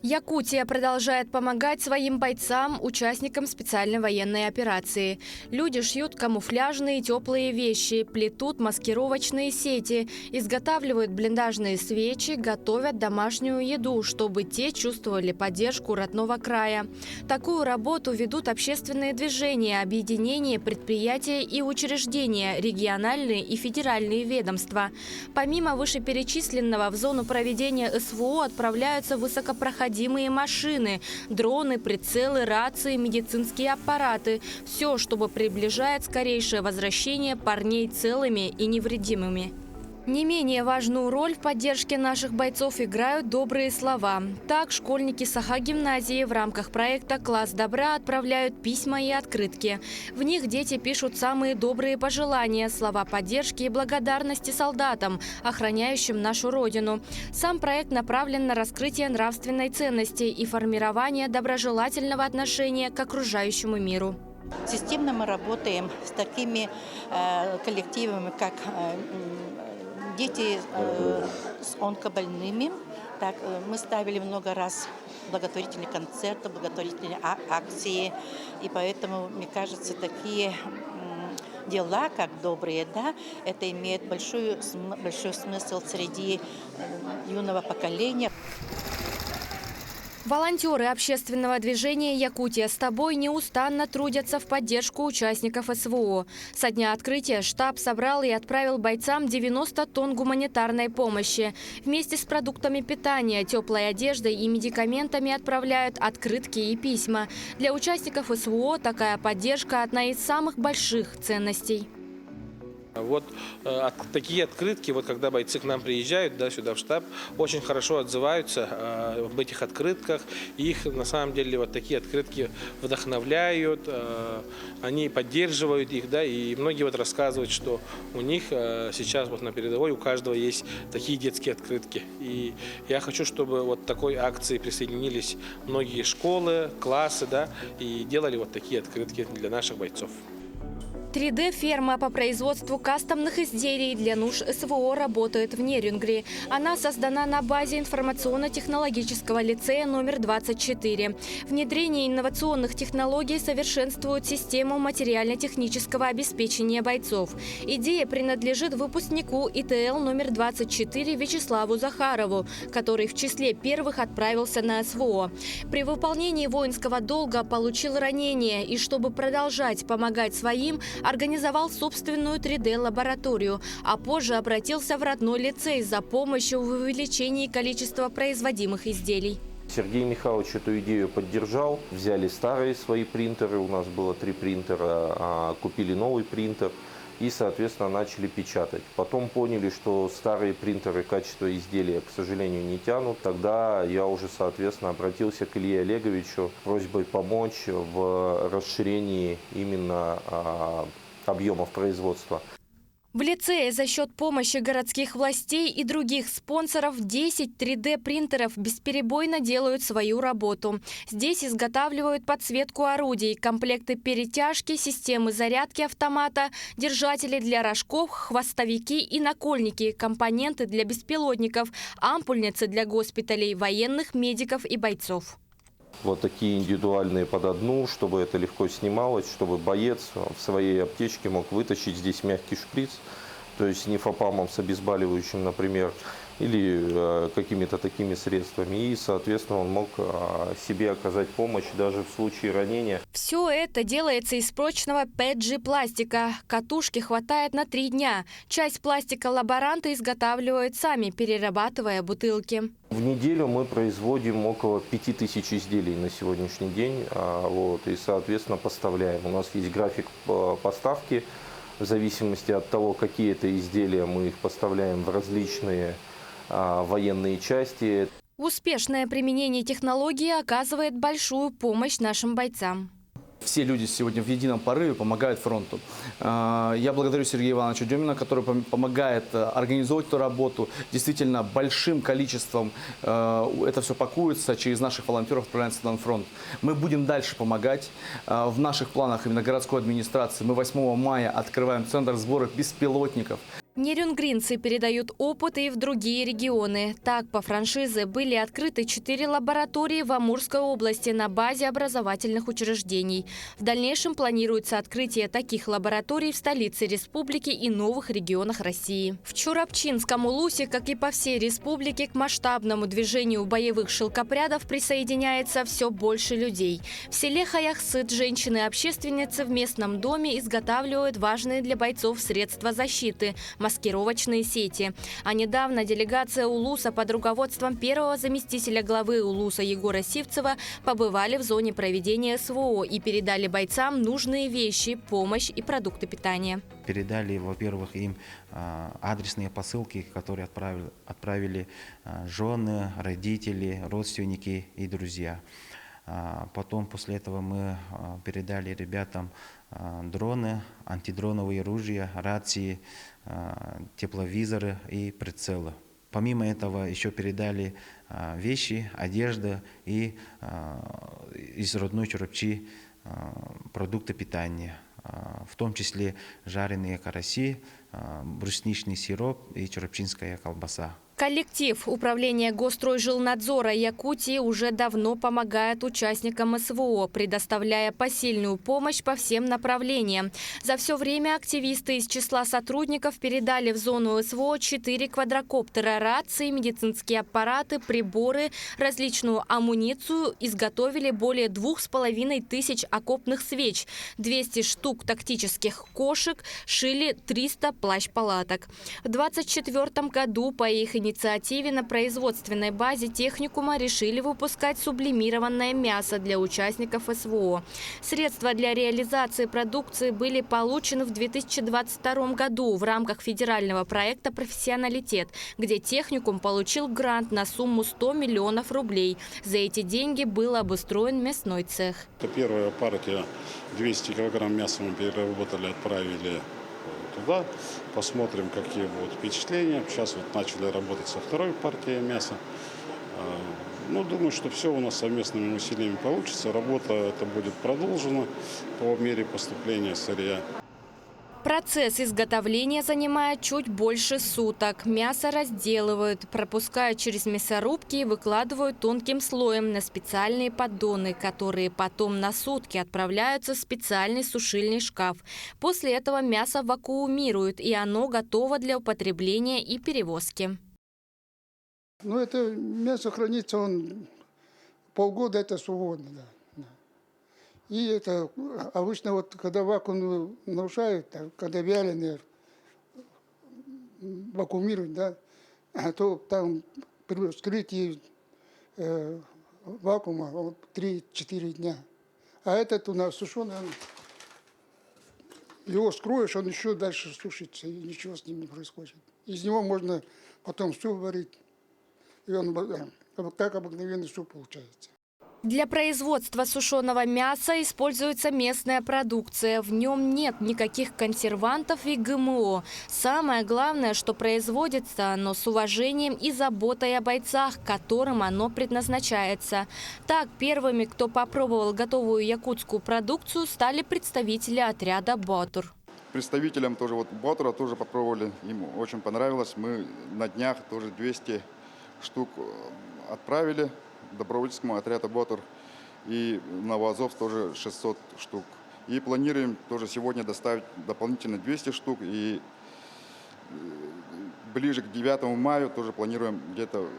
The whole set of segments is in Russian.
Якутия продолжает помогать своим бойцам, участникам специальной военной операции. Люди шьют камуфляжные теплые вещи, плетут маскировочные сети, изготавливают блиндажные свечи, готовят домашнюю еду, чтобы те чувствовали поддержку родного края. Такую работу ведут общественные движения, объединения, предприятия и учреждения, региональные и федеральные ведомства. Помимо вышеперечисленного, в зону проведения СВО отправляются высокопроходимые машины, дроны, прицелы, рации, медицинские аппараты. Все, чтобы приближает скорейшее возвращение парней целыми и невредимыми. Не менее важную роль в поддержке наших бойцов играют добрые слова. Так, школьники Саха-гимназии в рамках проекта «Класс добра» отправляют письма и открытки. В них дети пишут самые добрые пожелания, слова поддержки и благодарности солдатам, охраняющим нашу Родину. Сам проект направлен на раскрытие нравственной ценности и формирование доброжелательного отношения к окружающему миру. Системно мы работаем с такими коллективами, как дети с онкобольными. Так, мы ставили много раз благотворительные концерты, благотворительные акции. И поэтому, мне кажется, такие дела, как добрые, да, это имеет большой смысл среди юного поколения. Волонтеры общественного движения «Якутия с тобой» неустанно трудятся в поддержку участников СВО. Со дня открытия штаб собрал и отправил бойцам 90 тонн гуманитарной помощи. Вместе с продуктами питания, теплой одеждой и медикаментами отправляют открытки и письма. Для участников СВО такая поддержка – одна из самых больших ценностей. Вот такие открытки, вот когда бойцы к нам приезжают, да, сюда в штаб, очень хорошо отзываются об этих открытках. Их на самом деле вот такие открытки вдохновляют, они поддерживают их, да, и многие вот рассказывают, что у них сейчас вот на передовой у каждого есть такие детские открытки. И я хочу, чтобы вот такой акции присоединились многие школы, классы, да, и делали вот такие открытки для наших бойцов. 3D-ферма по производству кастомных изделий для нужд СВО работает в Нерюнгри. Она создана на базе информационно-технологического лицея номер 24. Внедрение инновационных технологий совершенствует систему материально-технического обеспечения бойцов. Идея принадлежит выпускнику ИТЛ номер 24 Вячеславу Захарову, который в числе первых отправился на СВО. При выполнении воинского долга получил ранение и, чтобы продолжать помогать своим, организовал собственную 3D-лабораторию, а позже обратился в родной лицей за помощью в увеличении количества производимых изделий. Сергей Михайлович эту идею поддержал. Взяли старые свои принтеры, у нас было 3 принтера, купили новый принтер и, соответственно, начали печатать. Потом поняли, что старые принтеры качество изделия, к сожалению, не тянут. Тогда я уже, соответственно, обратился к Илье Олеговичу с просьбой помочь в расширении именно объемов производства. В лицее за счет помощи городских властей и других спонсоров 10 3D-принтеров бесперебойно делают свою работу. Здесь изготавливают подсветку орудий, комплекты перетяжки, системы зарядки автомата, держатели для рожков, хвостовики и накольники, компоненты для беспилотников, ампульницы для госпиталей, военных, медиков и бойцов. Вот такие индивидуальные под одну, чтобы это легко снималось, чтобы боец в своей аптечке мог вытащить здесь мягкий шприц, то есть нефопамом с обезболивающим, например, или какими-то такими средствами. И, соответственно, он мог себе оказать помощь даже в случае ранения. Все это делается из прочного PETG-пластика. Катушки хватает на 3 дня. Часть пластика лаборанты изготавливают сами, перерабатывая бутылки. В неделю мы производим около 5000 изделий на сегодняшний день, и, соответственно, поставляем. У нас есть график поставки. В зависимости от того, какие это изделия, мы их поставляем в различные военные части. Успешное применение технологии оказывает большую помощь нашим бойцам. Все люди сегодня в едином порыве помогают фронту. Я благодарю Сергея Ивановича Демина, который помогает организовать эту работу. Действительно, большим количеством это все пакуется, через наших волонтеров отправляется на фронт. Мы будем дальше помогать. В наших планах именно городской администрации мы 8 мая открываем центр сбора беспилотников. Нерюнгринцы передают опыт и в другие регионы. Так, по франшизе были открыты 4 лаборатории в Амурской области на базе образовательных учреждений. В дальнейшем планируется открытие таких лабораторий в столице республики и новых регионах России. В Чурапчинском улусе, как и по всей республике, к масштабному движению боевых шелкопрядов присоединяется все больше людей. В селе Хаяхсыт женщины-общественницы в местном доме изготавливают важные для бойцов средства защиты – маскировочные сети. А недавно делегация Улуса под руководством первого заместителя главы Улуса Егора Сивцева побывали в зоне проведения СВО и передали бойцам нужные вещи, помощь и продукты питания. Передали, во-первых, им адресные посылки, которые отправили жены, родители, родственники и друзья. Потом после этого мы передали ребятам дроны, антидроновые ружья, рации, тепловизоры и прицелы. Помимо этого еще передали вещи, одежду и из родной Чурапчи продукты питания, в том числе жареные караси, брусничный сироп и чурапчинская колбаса. Коллектив Управления Госстройжилнадзора Якутии уже давно помогает участникам СВО, предоставляя посильную помощь по всем направлениям. За все время активисты из числа сотрудников передали в зону СВО 4 квадрокоптера, рации, медицинские аппараты, приборы, различную амуницию, изготовили более 2500 окопных свеч, 200 штук тактических кошек, шили 300 плащ-палаток. В 2024 году по их инициативе на производственной базе техникума решили выпускать сублимированное мясо для участников СВО. Средства для реализации продукции были получены в 2022 году в рамках федерального проекта «Профессионалитет», где техникум получил грант на сумму 100 миллионов рублей. За эти деньги был обустроен мясной цех. Это первая партия, 200 килограмм мяса мы переработали, отправили туда. Посмотрим, какие будут впечатления. Сейчас вот начали работать со второй партией мяса. Ну, думаю, что все у нас совместными усилиями получится. Работа эта будет продолжена по мере поступления сырья. Процесс изготовления занимает чуть больше суток. Мясо разделывают, пропускают через мясорубки и выкладывают тонким слоем на специальные поддоны, которые потом на сутки отправляются в специальный сушильный шкаф. После этого мясо вакуумируют, и оно готово для употребления и перевозки. Ну, это мясо хранится, полгода это свободно, да. И это обычно вот когда вакуум нарушают, когда вяленые вакуумируют, да, то там при вскрытии вакуума 3-4 дня. А этот у нас сушеный, его скроешь, он еще дальше сушится, и ничего с ним не происходит. Из него можно потом суп варить, и он как обыкновенный суп получается. Для производства сушеного мяса используется местная продукция. В нем нет никаких консервантов и ГМО. Самое главное, что производится оно с уважением и заботой о бойцах, которым оно предназначается. Так, первыми, кто попробовал готовую якутскую продукцию, стали представители отряда «Батур». Представителям тоже «Батура» тоже попробовали, им очень понравилось. Мы на днях тоже 200 штук отправили добровольческому отряду «Батур», и Новоазовск тоже 600 штук. И планируем тоже сегодня доставить дополнительно 200 штук, и ближе к 9 мая тоже планируем где-то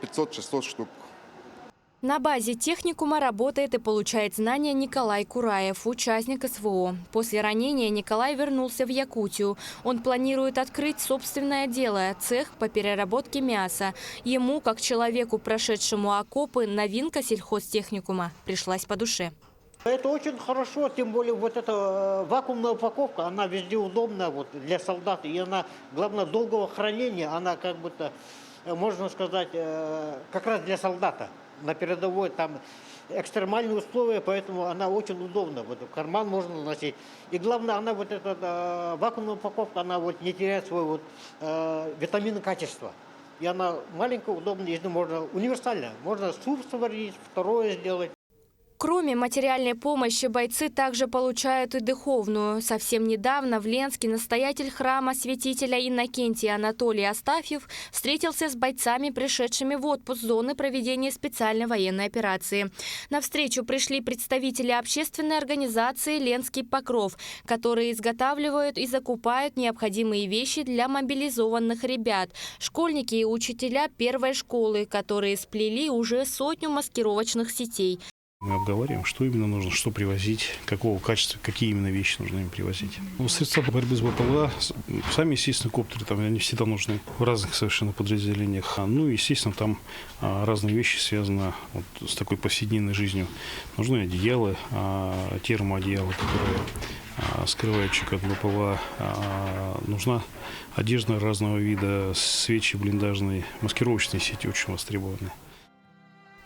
500-600 штук. На базе техникума работает и получает знания Николай Кураев, участник СВО. После ранения Николай вернулся в Якутию. Он планирует открыть собственное дело – цех по переработке мяса. Ему, как человеку, прошедшему окопы, новинка сельхозтехникума пришлась по душе. Это очень хорошо, тем более вот эта вакуумная упаковка, она везде удобна вот, для солдат. И она, главное, долгого хранения, она как будто, можно сказать, как раз для солдата. На передовой там экстремальные условия, поэтому она очень удобна. Вот в карман можно носить. И главное, она вот эта вакуумная упаковка, она вот не теряет свой витаминное качество. И она маленькая, удобная, можно универсальная. Можно суп сварить, второе сделать. Кроме материальной помощи, бойцы также получают и духовную. Совсем недавно в Ленске настоятель храма святителя Иннокентия Анатолий Астафьев встретился с бойцами, пришедшими в отпуск с зоны проведения специальной военной операции. На встречу пришли представители общественной организации «Ленский покров», которые изготавливают и закупают необходимые вещи для мобилизованных ребят. Школьники и учителя первой школы, которые сплели уже 100 маскировочных сетей. Мы обговариваем, что именно нужно, что привозить, какого качества, какие именно вещи нужно им привозить. Средства борьбы с БПЛА, сами, естественно, коптеры, там, они всегда нужны в разных совершенно подразделениях. Ну, естественно, там разные вещи связаны вот с такой повседневной жизнью. Нужны одеяла, термоодеяла, которые скрывают человека от БПЛА. Нужна одежда разного вида, свечи блиндажные, маскировочные сети очень востребованы.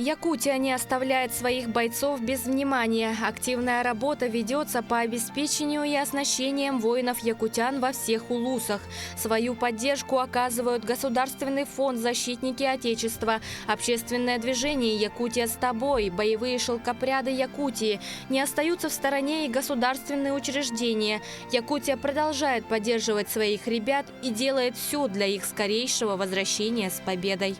Якутия не оставляет своих бойцов без внимания. Активная работа ведется по обеспечению и оснащением воинов-якутян во всех улусах. Свою поддержку оказывают Государственный фонд «Защитники Отечества», общественное движение «Якутия с тобой», боевые шелкопряды Якутии. Не остаются в стороне и государственные учреждения. Якутия продолжает поддерживать своих ребят и делает все для их скорейшего возвращения с победой.